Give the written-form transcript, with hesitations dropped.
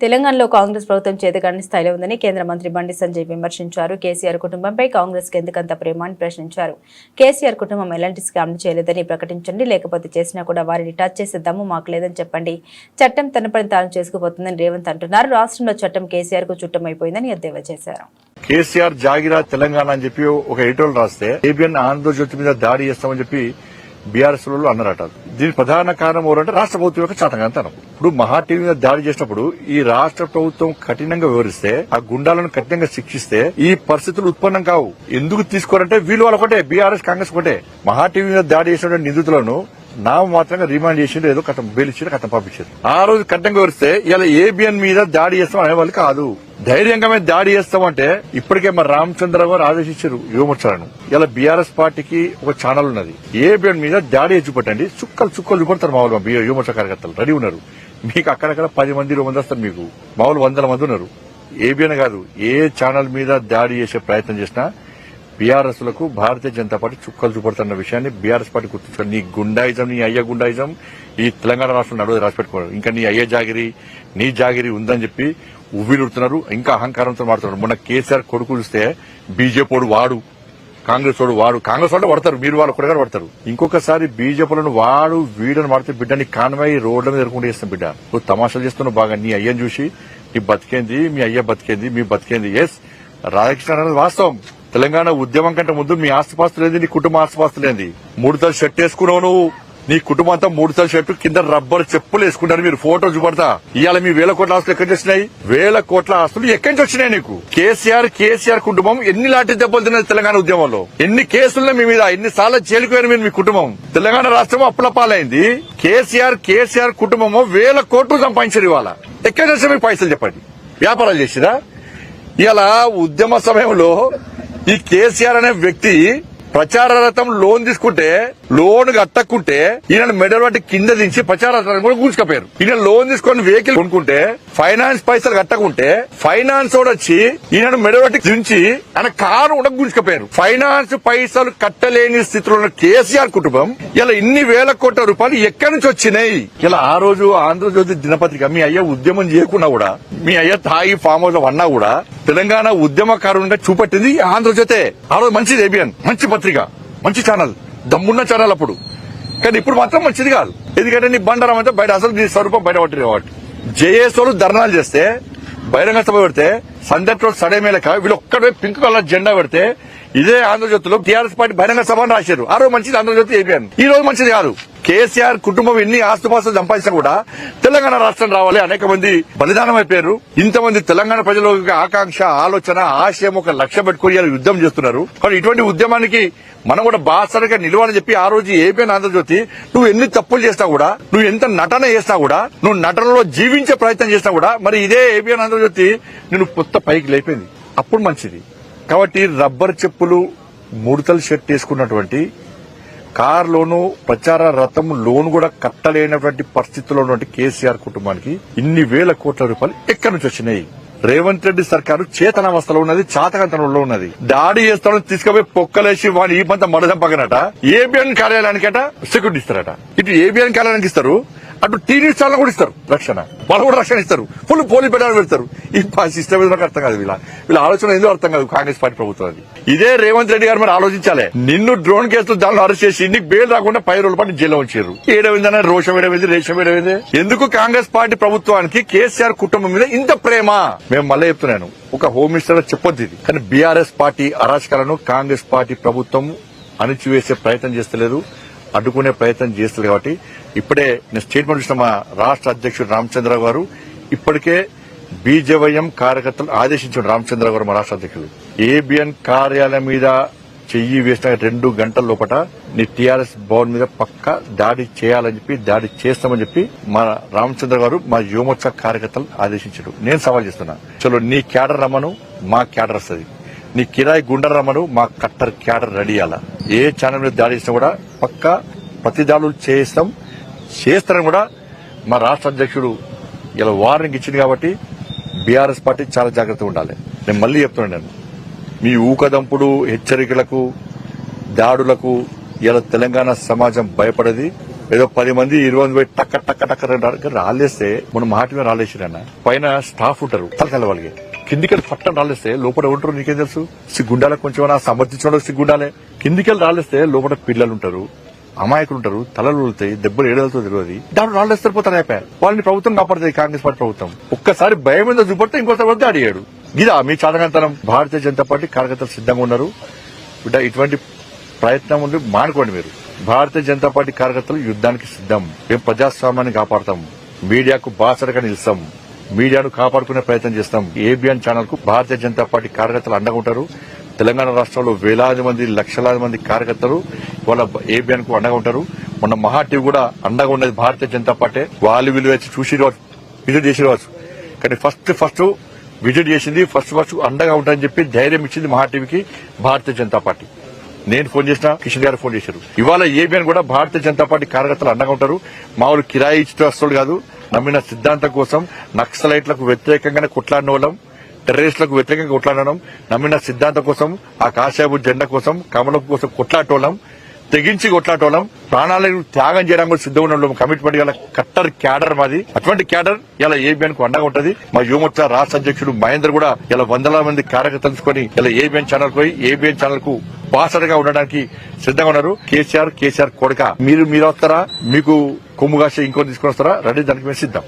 తెలంగాణలో కాంగ్రెస్ ప్రభుత్వం చేతగాని స్థాయిలో ఉందని కేంద్ర మంత్రి బండి సంజయ్ విమర్శించారు. కేసీఆర్ కుటుంబంపై కాంగ్రెస్ కు ఎందుకంత ప్రేమ అని ప్రశ్నించారు. కేసీఆర్ కుటుంబం ఎలాంటి స్కామ్ చేయలేదని ప్రకటించండి, లేకపోతే చేసినా కూడా వారిని టచ్ చేసే దమ్ము మాకు లేదని చెప్పండి. చట్టం తన పని తాను చేసుకుపోతుందని రేవంత్ అంటున్నారు. రాష్ట్రంలో చట్టం కేసీఆర్ కు చుట్టమైపోయిందని ఎద్దేవా చేశారు. కేసీఆర్ జాగిరా తెలంగాణ అని చెప్పి ఒక ఎడిటోల్ రాస్తే ఏబిఎన్ ఆంధ్రజ్యోతి మీద దాడి చేస్తామని చెప్పి బీఆర్ఎస్ వాళ్ళు అన్నారట. దీని ప్రధాన కారణం ఎవరంటే రాష్ట్ర ప్రభుత్వం యొక్క చాతకాంతనం. ఇప్పుడు మహా టీవీ మీద దాడి చేసినప్పుడు ఈ రాష్ట్ర ప్రభుత్వం కఠినంగా వివరిస్తే, ఆ గుండాలను కఠినంగా శిక్షిస్తే ఈ పరిస్థితులు ఉత్పన్నం కావు. ఎందుకు తీసుకోరంటే వీళ్ళు వాళ్ళు ఒకటే, బీఆర్ఎస్ కాంగ్రెస్ ఒకటే. మహా టీవీ మీద దాడి చేసిన నిందితులను మాత్రంగా రిమాండ్ చేసిండు, ఏదో కథం బెయిల్ ఇచ్చారు, కథం పంపించారు. ఆ రోజు కఠినంగా వివరిస్తే ఇలా ఏబిఎన్ మీద దాడి చేస్తాం అనేవాళ్ళు కాదు. ధైర్యంగా మేము దాడి చేస్తామంటే ఇప్పటికే మరి రామచంద్రరావు గారు ఆదేశించారు యువమోర్చాలను. ఇలా బీఆర్ఎస్ పార్టీకి ఒక ఛానల్ ఉన్నది, ఏబిఎన్ మీద దాడి చూపట్టండి, చుక్కలు చూపడతారు మా వాళ్ళు. యువమోర్చా కార్యకర్తలు రెడీ ఉన్నారు. మీకు అక్కడక్కడ 10 మంది 20 మంది వస్తారు, మీకు మా వాళ్ళు 100 మంది ఉన్నారు. ఏబిఎన్ కాదు, ఏ ఛానల్ మీద దాడి చేసే ప్రయత్నం చేసినా బీఆర్ఎస్ లకు భారతీయ జనతా పార్టీ చుక్కలు చూపడుతున్న విషయాన్ని బీఆర్ఎస్ పార్టీ గుర్తుంచుకోండి. నీ గుండాయిజం, నీ అయ్య గుండాయిజం ఈ తెలంగాణ రాష్ట్రంలో నడువు రాసిపెట్టుకోరు. ఇంకా నీ అయ్య జాగిరి, నీ జాగిరి ఉందని చెప్పి ఉవ్విలుడుతున్నారు, ఇంకా అహంకారంతో మాడుతున్నారు. మొన్న కేసీఆర్ కొడుకు చూస్తే బీజేపీ వాడు, కాంగ్రెస్ వాడు, కాంగ్రెస్ వాళ్ళు పడతారు, మీరు వాళ్ళు కూడా పడతారు. ఇంకొకసారి బీజేపీలను వాడు వీడని వాడితే బిడ్డని కాన్వాయి రోడ్ల మీద ఎదుర్కొంటూ చేస్తాం. బిడ్డ నువ్వు తమాషాలు చేస్తున్నావు బాగా. నీ అయ్యని చూసి నీ బతికేంది, మీ అయ్య బతికేంది, మీ బతికేంది. ఎస్, రాధాకృష్ణ అనేది వాస్తవం. తెలంగాణ ఉద్యమం కంటే ముందు మీ ఆస్తిపాస్తులేంది, నీ కుటుంబ ఆస్తిపాస్తులేంది. 3 తల షర్ట్ వేసుకున్నావు నువ్వు, నీ కుటుంబం అంతా 3 తల షర్టు కింద రబ్బర్ చెప్పులు వేసుకుంటారు. మీరు ఫోటో చూపడతా ఇవాళ మీ 1000 కోట్ల ఆస్తులు ఎక్కడి నుంచి వచ్చినాయి? 1000 కోట్ల ఆస్తులు ఎక్కడి నుంచి వచ్చినాయి నీకు? కేసీఆర్ కుటుంబం ఎన్ని లాంటి దెబ్బలు తిన్నది తెలంగాణ ఉద్యమంలో? ఎన్ని కేసులున్నాయి మీ మీద? ఎన్నిసార్లు జైలుకు పోయిన మీరు? మీ కుటుంబం తెలంగాణ రాష్ట్రం అప్పుల పాలైంది. కేసీఆర్ కుటుంబము 1000 కోట్లు సంపాదించారు. ఇవాళ ఎక్కడి నుంచి మీకు పైసలు చెప్పండి? వ్యాపారాలు చేసిరా? ఇలా ఉద్యమ సమయంలో ఈ కేసీఆర్ అనే వ్యక్తి ప్రచార రథం లోన్ తీసుకుంటే, లోన్ కట్టకుంటే ఈయన మెడల్ బట్టి కింద దించి ప్రచార రథం కూడా కూర్చుకపోయారు. ఈయన లోన్ తీసుకొని వెహికల్ కొనుక్కుంటే, ఫైనాన్స్ పైసలు కట్టకుంటే ఫైనాన్స్ కూడా వచ్చి ఈయన మెడల్ బట్టి దించి ఆయన కారు కూడా కూర్చుకపోయారు. ఫైనాన్స్ పైసలు కట్టలేని స్థితిలో ఉన్న కేసీఆర్ కుటుంబం ఇలా ఇన్ని 1000 కోట్ల రూపాయలు ఎక్కడి నుంచి వచ్చినాయి? ఇలా ఆ రోజు ఆంధ్రజ్యోతి దినపత్రిక మీ అయ్య ఉద్యమం చేయకుండా కూడా, మీ అయ్య తాగి ఫామ్ హౌస్ అన్నా కూడా తెలంగాణ ఉద్యమకారునిగా చూపట్టింది ఆంధ్రజ్యోతే. ఆ రోజు మంచిది ఏబిఎన్, మంచి పత్రిక, మంచి ఛానల్, దమ్మున్న ఛానల్ అప్పుడు. కానీ ఇప్పుడు మాత్రం మంచిది కాదు. ఎందుకంటే నీ బండారం అంటే బయట అసలు నీ స్వరూపం బయట పట్టింది కాబట్టి. జేఏసోలు ధర్నాలు చేస్తే, బహిరంగ సభ పెడితే, సందర్భ సడేమేలక వీళ్ళు ఒక్కడే పింక్ కలర్ జెండా పెడితే ఇదే ఆంధ్రజ్యోతిలో టీఆర్ఎస్ పార్టీ బహిరంగ సభను రాశారు. ఆ రోజు మంచిది ఆంధ్రజ్యోతి ఏబిఎన్. ఈ రోజు మంచిది కాదు. కేసీఆర్ కుటుంబం ఎన్ని ఆస్తుపాస్తులు సంపాదించినా కూడా తెలంగాణ రాష్ట్రం రావాలి. అనేక మంది బలిదానం అయిపోయారు. ఇంతమంది తెలంగాణ ప్రజల ఆకాంక్ష, ఆలోచన, ఆశయం ఒక లక్ష్యం పెట్టుకుని యుద్ధం చేస్తున్నారు. కానీ ఇటువంటి ఉద్యమానికి మనం కూడా బాసరిగా నిలవాలని చెప్పి ఆ రోజు ఏబిఎన్ ఆంధ్రజ్యోతి, నువ్వు ఎన్ని తప్పులు చేసినా కూడా, నువ్వు ఎంత నటన చేసినా కూడా, నువ్వు నటనలో జీవించే ప్రయత్నం చేసినా కూడా, మరి ఇదే ఏబిఎన్ ఆంధ్రజ్యోతి నేను కొత్త పైకి లేపింది. అప్పుడు మంచిది. కాబట్టి రబ్బర్ చెప్పులు, 3 తల షర్ట్ వేసుకున్నటువంటి, కారులోను ప్రచార రథం లోన్ కూడా కట్టలేనటువంటి పరిస్థితుల్లో ఉన్నటువంటి కేసీఆర్ కుటుంబానికి ఇన్ని 1000 కోట్ల రూపాయలు ఎక్కడి నుంచి వచ్చినాయి? రేవంత్ రెడ్డి సర్కారు చేతనావస్థలో ఉన్నది, చాతకంతనంలో ఉన్నది. దాడి చేస్తాడని తీసుకుపోయి పొక్కలేసి వాడిని ఈ పంత మడదంపగనట ఏబిఎన్ కార్యాలయానికట సెక్యూరిటీ ఇస్తారట. ఇటు ఏబిఎన్ కార్యాలయానికి ఇస్తారు, అటు టీవీ ఛానల్ కూడా ఇస్తారు రక్షణ. వాళ్ళు కూడా రక్షణ ఇస్తారు, ఫుల్ పోలీస్ పెట్టాలని పెడతారు. ఈ సిస్టమ్ నాకు అర్థం కాదు. వీళ్ళ ఆలోచన ఎందుకు అర్థం కాదు కాంగ్రెస్ పార్టీ ప్రభుత్వం. అది ఇదే రేవంత్ రెడ్డి గారు మరి ఆలోచించాలి. నిన్ను డ్రోన్ కేసులు దానిలో అరెస్ట్ చేసి నీకు బెయిల్ రాకుండా 10 రోజుల పాటు జైల్లో ఉంచారు. ఏడవిందనే రోషం ఏడవింది, రేషం ఏడవింది. ఎందుకు కాంగ్రెస్ పార్టీ ప్రభుత్వానికి కేసీఆర్ కుటుంబం మీద ఇంత ప్రేమ? మేము మళ్ళీ చెప్తున్నాను, ఒక హోమ్ మినిస్టర్ చెప్పొద్దు ఇది. కానీ బీఆర్ఎస్ పార్టీ అరాచకాలను కాంగ్రెస్ పార్టీ ప్రభుత్వం అణిచివేసే ప్రయత్నం చేస్తలేదు, అడ్డుకునే ప్రయత్నం చేస్తుంది. కాబట్టి ఇప్పుడే నేను స్టేట్మెంట్ ఇచ్చిన మా రాష్ట్ర అధ్యక్షుడు రామచంద్రరావు గారు ఇప్పటికే బీజేవైఎం కార్యకర్తలు ఆదేశించారు. రామచంద్రరావు గారు మా రాష్ట్ర అధ్యక్షుడు ఏబిఎన్ కార్యాలయం మీద చెయ్యి వేసిన 2 గంటల లోపల నీ టీఆర్ఎస్ భవన్ మీద పక్క దాడి చేయాలని చెప్పి, దాడి చేస్తామని చెప్పి మా రామచంద్ర గారు మా యువమోర్చా కార్యకర్తలు ఆదేశించారు. నేను సవాల్ చేస్తున్నా, చలో నీ క్యాడర్ రమ్మను, మా క్యాడర్ వస్తుంది. నీ కిరాయి గుండె రమ్మను, మా కట్టర్ క్యాడర్ రెడీ అయ్యాల. ఏ ఛానల్ మీద దాడి చేసినా కూడా పక్క ప్రతి దాడులు చేస్తారని కూడా మా రాష్ట్ర అధ్యక్షుడు ఇలా వార్నింగ్ ఇచ్చింది. కాబట్టి బీఆర్ఎస్ పార్టీ చాలా జాగ్రత్తగా ఉండాలి. నేను మళ్లీ చెప్తున్నాను, మీ ఊకదంపుడు హెచ్చరికలకు, దాడులకు ఇలా తెలంగాణ సమాజం భయపడది. ఏదో 10 మంది 20 మంది పోయి టక్క టక్క టక్క రాలేస్తే మనం మాట మీద రాలేసిరన్న పైన స్టాఫ్ ఉంటారు తలకాల వాళ్ళకి కిందికెళ్ళి పట్టం రాలేస్తే లోపల ఉంటారు నీకేం తెలుసు సిగ్గుండాలే కొంచెం సమర్థించడం సిగ్గుండాలే కిందికెళ్ళి రాలేస్తే లోపల పిల్లలు ఉంటారు అమాయకులు ఉంటారు తలలు వెళ్తాయి దెబ్బలు ఏడలతో తెలియదు దాంట్లో రాళ్ళేస్తారు పోతారు అయిపోయా వాళ్ళని ప్రభుత్వం కాపాడుతుంది కాంగ్రెస్ పార్టీ ప్రభుత్వం ఒక్కసారి భయం మీద చూపడితే ఇంకోసారి అడిగాడు ఇదా మీ చాదగంతనం భారతీయ జనతా పార్టీ కార్యకర్తలు సిద్ధంగా ఉన్నారు బిడ్డ ఇటువంటి ప్రయత్నం ఉంది మానుకోండి మీరు భారతీయ జనతా పార్టీ కార్యకర్తలు యుద్ధానికి సిద్ధం మేము ప్రజాస్వామ్యాన్ని కాపాడతాం మీడియాకు బాసటగా నిలుస్తాం మీడియాను కాపాడుకునే ప్రయత్నం చేస్తాం ఏబిఎన్ ఛానల్ కు భారతీయ జనతా పార్టీ కార్యకర్తలు అండగా ఉంటారు తెలంగాణ రాష్ట్రంలో వేలాది మంది లక్షలాది మంది కార్యకర్తలు వాళ్ళ ఏబిఎన్ కు అండగా ఉంటారు మొన్న మహా టీవీ కూడా అండగా ఉన్నది భారతీయ జనతా పార్టీ వాళ్ళు వీళ్ళు వచ్చి చూసి విజిట్ చేసి రావచ్చు కానీ ఫస్ట్ విజిట్ చేసింది ఫస్ట్ అండగా ఉంటారని చెప్పి ధైర్యం ఇచ్చింది మహా టీవీకి భారతీయ జనతా పార్టీ నేను ఫోన్ చేసినా కిషన్ గారు ఫోన్ చేశారు ఇవాళ ఏబిఎన్ కూడా భారతీయ జనతా పార్టీ కార్యకర్తలు అండగా ఉంటారు మామూలు కిరాయి ఇచ్చేస్తులు కాదు నమ్మిన సిద్ధాంతం కోసం నక్సలైట్లకు వ్యతిరేకంగానే కొట్లాడిన వాళ్ళం టెర్రరిస్టులకు వ్యతిరేకంగా కొట్లాడడం నమ్మిన సిద్ధాంతం కోసం ఆ కాషాయపు జెండా కోసం కమలం కోసం కొట్లాటోళ్ళం తెగించి కొట్లాటోళ్ళం ప్రాణాలను త్యాగం చేయడానికి కూడా సిద్ధంగా ఉండడం కమిట్మెంట్ గల కట్టర్ క్యాడర్ మాది అటువంటి క్యాడర్ ఇలా ఏబిఎన్ కు అండగా ఉంటది మా యువమోర్చా రాష్ట్ర అధ్యక్షుడు మహేందర్ కూడా ఇలా వందల మంది కార్యకర్తలు తీసుకొని ఇలా ఏబిఎన్ ఛానల్ పోయి ఏబిఎన్ ఛానల్ కు బాసటగా ఉండడానికి సిద్ధంగా ఉన్నారు కేసీఆర్ కొడక మీరు వస్తారా మీకు కొమ్ము కాసి ఇంకో తీసుకొని వస్తారా రెడీ దానికి మేము సిద్ధం